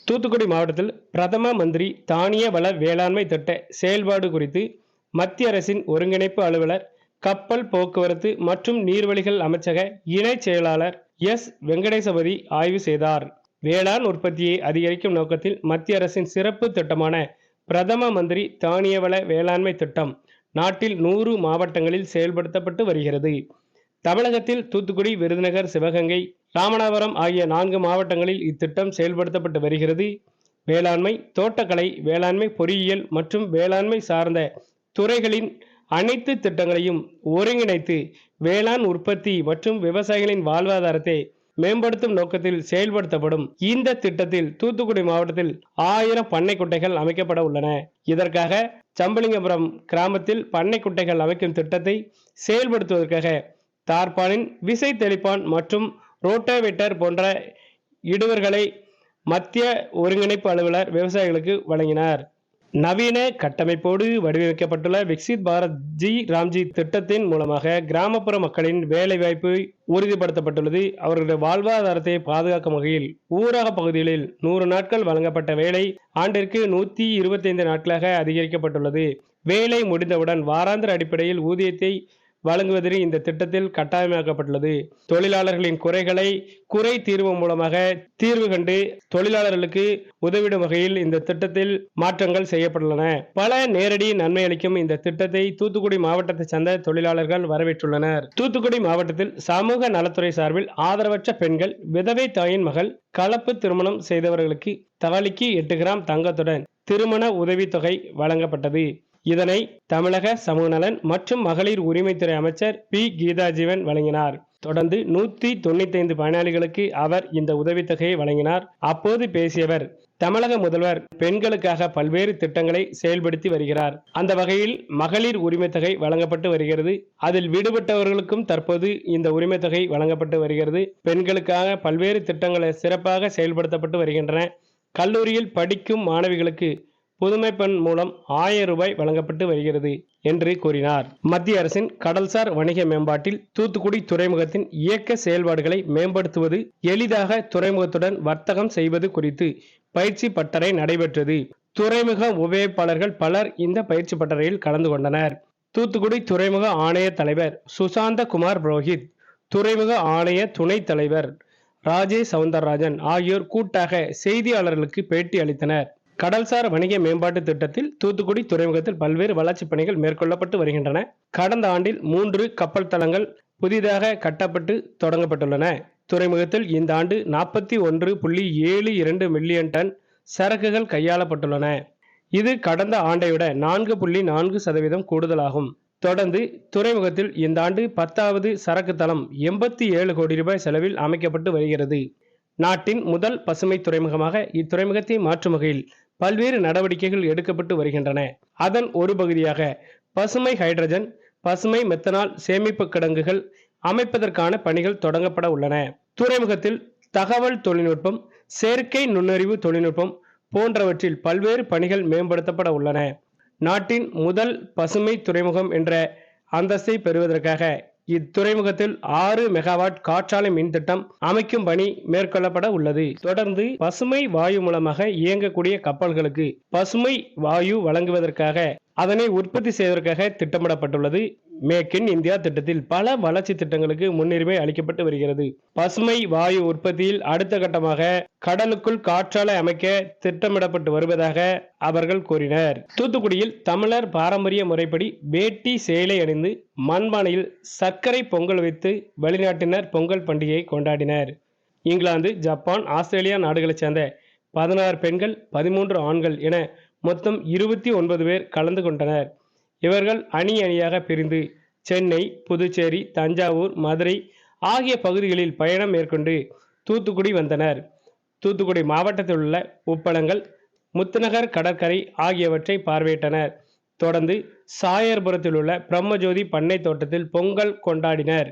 தூத்துக்குடி மாவட்டத்தில் பிரதம மந்திரி தானிய வள வேளாண்மை திட்ட செயல்பாடு குறித்து மத்திய அரசின் ஒருங்கிணைப்பு அலுவலர், கப்பல் போக்குவரத்து மற்றும் நீர்வழிகள் அமைச்சக இணைச் செயலாளர் எஸ். வெங்கடேசபதி ஆய்வு செய்தார். வேளாண் உற்பத்தியை அதிகரிக்கும் நோக்கத்தில் மத்திய அரசின் சிறப்பு திட்டமான பிரதம மந்திரி தானிய வள வேளாண்மை திட்டம் நாட்டில் 100 மாவட்டங்களில் செயல்படுத்தப்பட்டு வருகிறது. தமிழகத்தில் தூத்துக்குடி, விருதுநகர், சிவகங்கை, ராமநாதபுரம் ஆகிய 4 மாவட்டங்களில் இத்திட்டம் செயல்படுத்தப்பட்டு வருகிறது. வேளாண்மை, தோட்டக்கலை, வேளாண்மை பொறியியல் மற்றும் வேளாண்மை சார்ந்த துறைகளின் அனைத்து திட்டங்களையும் ஒருங்கிணைத்து வேளாண் உற்பத்தி மற்றும் விவசாயிகளின் வாழ்வாதாரத்தை மேம்படுத்தும் நோக்கத்தில் செயல்படுத்தப்படும் இந்த திட்டத்தில் தூத்துக்குடி மாவட்டத்தில் 1000 பண்ணை குட்டைகள் அமைக்கப்பட உள்ளன. இதற்காக சம்பலிங்கபுரம் கிராமத்தில் பண்ணை குட்டைகள் அமைக்கும் திட்டத்தை செயல்படுத்துவதற்காக தார்பாலின், விசை தெளிப்பான் மற்றும் ரோட்டாவேட்டர் போன்ற இடுவர்களை மத்திய ஒருங்கிணைப்பு அலுவலர் விவசாயிகளுக்கு வழங்கினார். நவீன கட்டமைப்போடு வடிவமைக்கப்பட்டுள்ள விக்சித் பாரத் ஜி ராம்ஜி திட்டத்தின் மூலமாக கிராமப்புற மக்களின் வேலைவாய்ப்பு உறுதிப்படுத்தப்பட்டுள்ளது. அவர்களுடைய வாழ்வாதாரத்தை பாதுகாக்கும் வகையில் ஊரக பகுதிகளில் 100 நாட்கள் வழங்கப்பட்ட வேலை ஆண்டிற்கு 125 நாட்களாக அதிகரிக்கப்பட்டுள்ளது. வேலை முடிந்தவுடன் வாராந்திர அடிப்படையில் ஊதியத்தை வழங்குவதற்கு இந்த திட்டத்தில் கட்டாயமாக்கப்பட்டுள்ளது. தொழிலாளர்களின் குறைகளை குறை தீர்வு மூலமாக தீர்வு கண்டு தொழிலாளர்களுக்கு உதவிடும் வகையில் இந்த திட்டத்தில் மாற்றங்கள் செய்யப்பட்டுள்ளன. பல நேரடி நன்மை அளிக்கும் இந்த திட்டத்தை தூத்துக்குடி மாவட்டத்தை சேர்ந்த தொழிலாளர்கள் வரவேற்றுள்ளனர். தூத்துக்குடி மாவட்டத்தில் சமூக நலத்துறை சார்பில் ஆதரவற்ற பெண்கள், விதவை தாயின் மகள், கலப்பு திருமணம் செய்தவர்களுக்கு தாலிக்கு 8 கிராம் தங்கத்துடன் திருமண உதவித்தொகை வழங்கப்பட்டது. இதனை தமிழக சமூக நலன் மற்றும் மகளிர் உரிமைத்துறை அமைச்சர் பி. கீதாஜீவன் வழங்கினார். தொடர்ந்து 195 பயனாளிகளுக்கு அவர் இந்த உதவித்தொகையை வழங்கினார். அப்போது பேசியவர், தமிழக முதல்வர் பெண்களுக்காக பல்வேறு திட்டங்களை செயல்படுத்தி வருகிறார். அந்த வகையில் மகளிர் உரிமைத்தொகை வழங்கப்பட்டு வருகிறது. அதில் விடுபட்டவர்களுக்கும் தற்போது இந்த உரிமைத்தொகை வழங்கப்பட்டு வருகிறது. பெண்களுக்காக பல்வேறு திட்டங்களை சிறப்பாக செயல்படுத்தப்பட்டு வருகின்றன. கல்லூரியில் படிக்கும் மாணவிகளுக்கு புதுமை பெண் மூலம் 1000 ரூபாய் வழங்கப்பட்டு வருகிறது என்று கூறினார். மத்திய அரசின் கடல்சார் வணிக மேம்பாட்டில் தூத்துக்குடி துறைமுகத்தின் இயக்க செயல்பாடுகளை மேம்படுத்துவது, எளிதாக துறைமுகத்துடன் வர்த்தகம் செய்வது குறித்து பயிற்சி பட்டறை நடைபெற்றது. துறைமுக உபயோகிப்பாளர்கள் பலர் இந்த பயிற்சி பட்டறையில் கலந்து கொண்டனர். தூத்துக்குடி துறைமுக ஆணைய தலைவர் சுசாந்த குமார் புரோஹித், துறைமுக ஆணைய துணைத் தலைவர் ராஜேஷ் சவுந்தரராஜன் ஆகியோர் கூட்டாக செய்தியாளர்களுக்கு பேட்டி அளித்தனர். கடல்சார் வணிக மேம்பாட்டு திட்டத்தில் தூத்துக்குடி துறைமுகத்தில் பல்வேறு வளர்ச்சிப் பணிகள் மேற்கொள்ளப்பட்டு வருகின்றன. கடந்த ஆண்டில் 3 கப்பல் தளங்கள் புதிதாக கட்டப்பட்டு தொடங்கப்பட்டுள்ளன. துறைமுகத்தில் இந்த ஆண்டு 41.72 மில்லியன் டன் சரக்குகள் கையாளப்பட்டுள்ளன. இது கடந்த ஆண்டை விட 4.4% கூடுதலாகும். தொடர்ந்து துறைமுகத்தில் இந்த ஆண்டு 10வது சரக்கு தளம் 87 கோடி ரூபாய் செலவில் அமைக்கப்பட்டு வருகிறது. நாட்டின் முதல் பசுமை துறைமுகமாக இத்துறைமுகத்தை மாற்றும் வகையில் பல்வேறு நடவடிக்கைகள் எடுக்கப்பட்டு வருகின்றன. அதன் ஒரு பகுதியாக பசுமை ஹைட்ரஜன், பசுமை மெத்தனால் சேமிப்பு கிடங்குகள் அமைப்பதற்கான பணிகள் தொடங்கப்பட உள்ளன. துறைமுகத்தில் தகவல் தொழில்நுட்பம், செயற்கை நுண்ணறிவு தொழில்நுட்பம் போன்றவற்றில் பல்வேறு பணிகள் மேம்படுத்தப்பட உள்ளன. நாட்டின் முதல் பசுமை துறைமுகம் என்ற அந்தஸ்தை பெறுவதற்காக இத்துறைமுகத்தில் 6 மெகாவாட் காற்றாலை மின் திட்டம் அமைக்கும் பணி மேற்கொள்ளப்பட உள்ளது. தொடர்ந்து பசுமை வாயு மூலமாக இயங்கக்கூடிய கப்பல்களுக்கு பசுமை வாயு வழங்குவதற்காக அதனை உற்பத்தி செய்வதற்காக திட்டமிடப்பட்டுள்ளது. மேக் இன் இந்தியா திட்டத்தில் பல வளர்ச்சி திட்டங்களுக்கு முன்னுரிமை அளிக்கப்பட்டு வருகிறது. பசுமை வாயு உற்பத்தியில் அடுத்த கட்டமாக கடலுக்குள் காற்றாலை அமைக்க திட்டமிடப்பட்டு வருவதாக அவர்கள் கூறினர். தூத்துக்குடியில் தமிழர் பாரம்பரிய முறைப்படி வேட்டி சேலை அணிந்து மண்பானையில் சர்க்கரை பொங்கல் வைத்து வெளிநாட்டினர் பொங்கல் பண்டிகையை கொண்டாடினர். இங்கிலாந்து, ஜப்பான், ஆஸ்திரேலியா நாடுகளைச் சேர்ந்த 16 பெண்கள், 13 ஆண்கள் என மொத்தம் 29 பேர் கலந்து கொண்டனர். இவர்கள் அணி அணியாக பிரிந்து சென்னை, புதுச்சேரி, தஞ்சாவூர், மதுரை ஆகிய பகுதிகளில் பயணம் மேற்கொண்டு தூத்துக்குடி வந்தனர். தூத்துக்குடி மாவட்டத்தில் உள்ள உப்பளங்கள், முத்துநகர் கடற்கரை ஆகியவற்றை பார்வையிட்டனர். தொடர்ந்து சாயர்புரத்தில் உள்ள பிரம்மஜோதி பண்ணை தோட்டத்தில் பொங்கல் கொண்டாடினர்.